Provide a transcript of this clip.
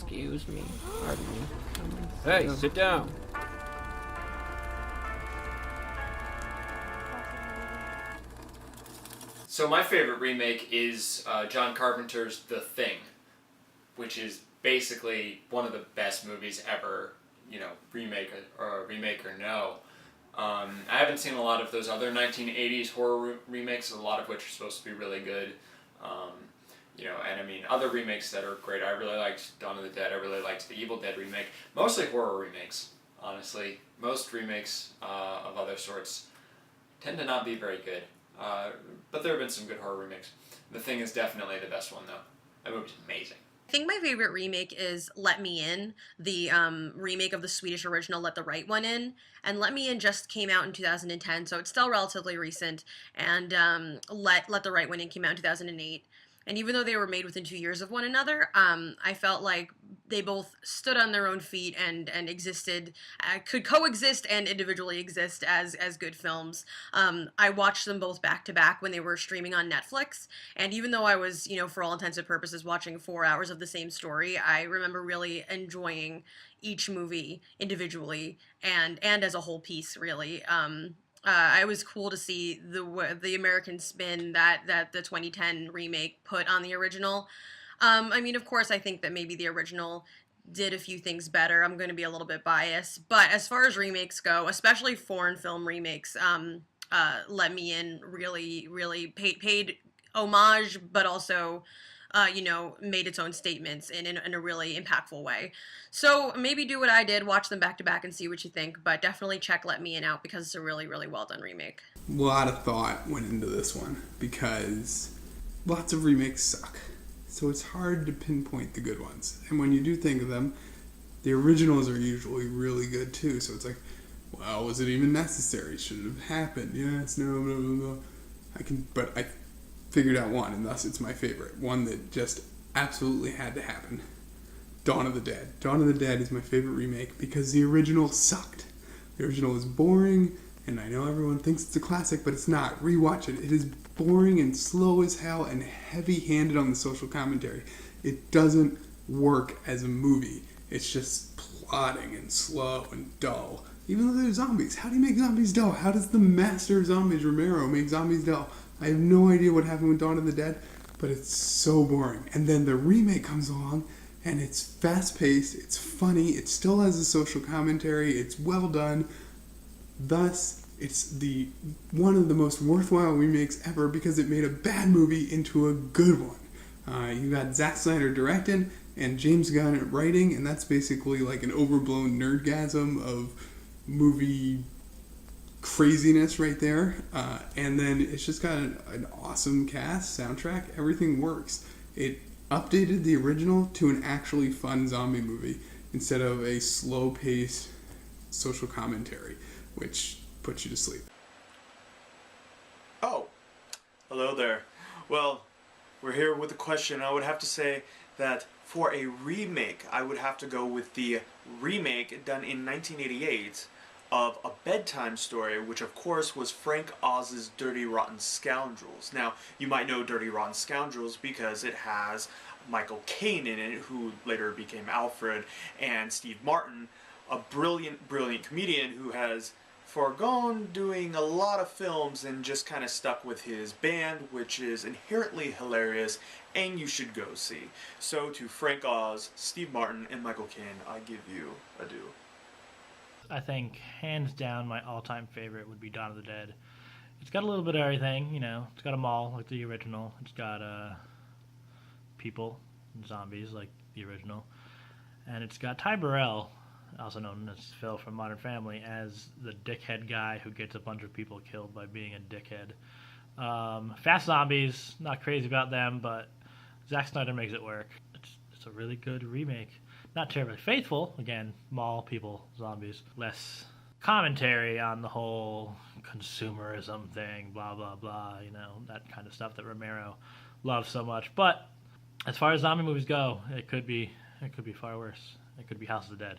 Excuse me. Pardon me. Hey, sit down. So my favorite remake is John Carpenter's The Thing, which is basically one of the best movies ever, remake or no. I haven't seen a lot of those other 1980s horror remakes, a lot of which are supposed to be really good. And I mean, other remakes that are great. I really liked Dawn of the Dead. I really liked the Evil Dead remake. Mostly horror remakes, honestly. Most remakes of other sorts tend to not be very good. But there have been some good horror remakes. The Thing is definitely the best one, though. That movie's amazing. I think my favorite remake is Let Me In, the remake of the Swedish original Let the Right One In. And Let Me In just came out in 2010, so it's still relatively recent. And Let the Right One In came out in 2008. And even though they were made within 2 years of one another, I felt like they both stood on their own feet and existed, could coexist and individually exist as good films. I watched them both back to back when they were streaming on Netflix, and even though I was, for all intents and purposes, watching 4 hours of the same story, I remember really enjoying each movie individually and as a whole piece, really. It was cool to see the American spin that the 2010 remake put on the original. I mean, of course, I think that maybe the original did a few things better. I'm going to be a little bit biased, but as far as remakes go, especially foreign film remakes, Let Me In really paid homage, but also made its own statements in a really impactful way. So maybe do what I did, watch them back to back and see what you think, but definitely check Let Me In out because it's a really, really well done remake. A lot of thought went into this one because lots of remakes suck. So it's hard to pinpoint the good ones. And when you do think of them, the originals are usually really good too. So it's like, well, was it even necessary? Should it have happened? Yes, no, blah, blah, blah. But I figured out one, and thus it's my favorite. One that just absolutely had to happen. Dawn of the Dead. Dawn of the Dead is my favorite remake because the original sucked. The original is boring, and I know everyone thinks it's a classic, but it's not. Rewatch it. It is boring and slow as hell and heavy-handed on the social commentary. It doesn't work as a movie. It's just plotting and slow and dull. Even though they're zombies. How do you make zombies dull? How does the master of zombies, Romero, make zombies dull? I have no idea what happened with Dawn of the Dead, but it's so boring. And then the remake comes along, and it's fast-paced, it's funny, it still has a social commentary, it's well done. Thus, it's one of the most worthwhile remakes ever because it made a bad movie into a good one. You got Zack Snyder directing and James Gunn writing, and that's basically like an overblown nerdgasm of movie craziness right there. And then it's just got an awesome cast, soundtrack, everything works. It updated the original to an actually fun zombie movie instead of a slow-paced social commentary, which puts you to sleep. Oh, hello there. Well, we're here with a question. I would have to say that for a remake, I would have to go with the remake done in 1988 of A Bedtime Story, which of course was Frank Oz's Dirty Rotten Scoundrels. Now, you might know Dirty Rotten Scoundrels because it has Michael Caine in it, who later became Alfred, and Steve Martin, a brilliant, brilliant comedian who has foregone doing a lot of films and just kind of stuck with his band, which is inherently hilarious and you should go see. So to Frank Oz, Steve Martin, and Michael Caine, I give you a due. I think hands down my all-time favorite would be Dawn of the Dead. It's got a little bit of everything, It's got a mall like the original. It's got people, zombies like the original, and it's got Ty Burrell, also known as Phil from Modern Family, as the dickhead guy who gets a bunch of people killed by being a dickhead. Fast zombies, not crazy about them, but Zack Snyder makes it work. It's a really good remake. Not terribly faithful, again, mall, people, zombies. Less commentary on the whole consumerism thing, blah, blah, blah, that kind of stuff that Romero loves so much. But as far as zombie movies go, it could be far worse. It could be House of the Dead.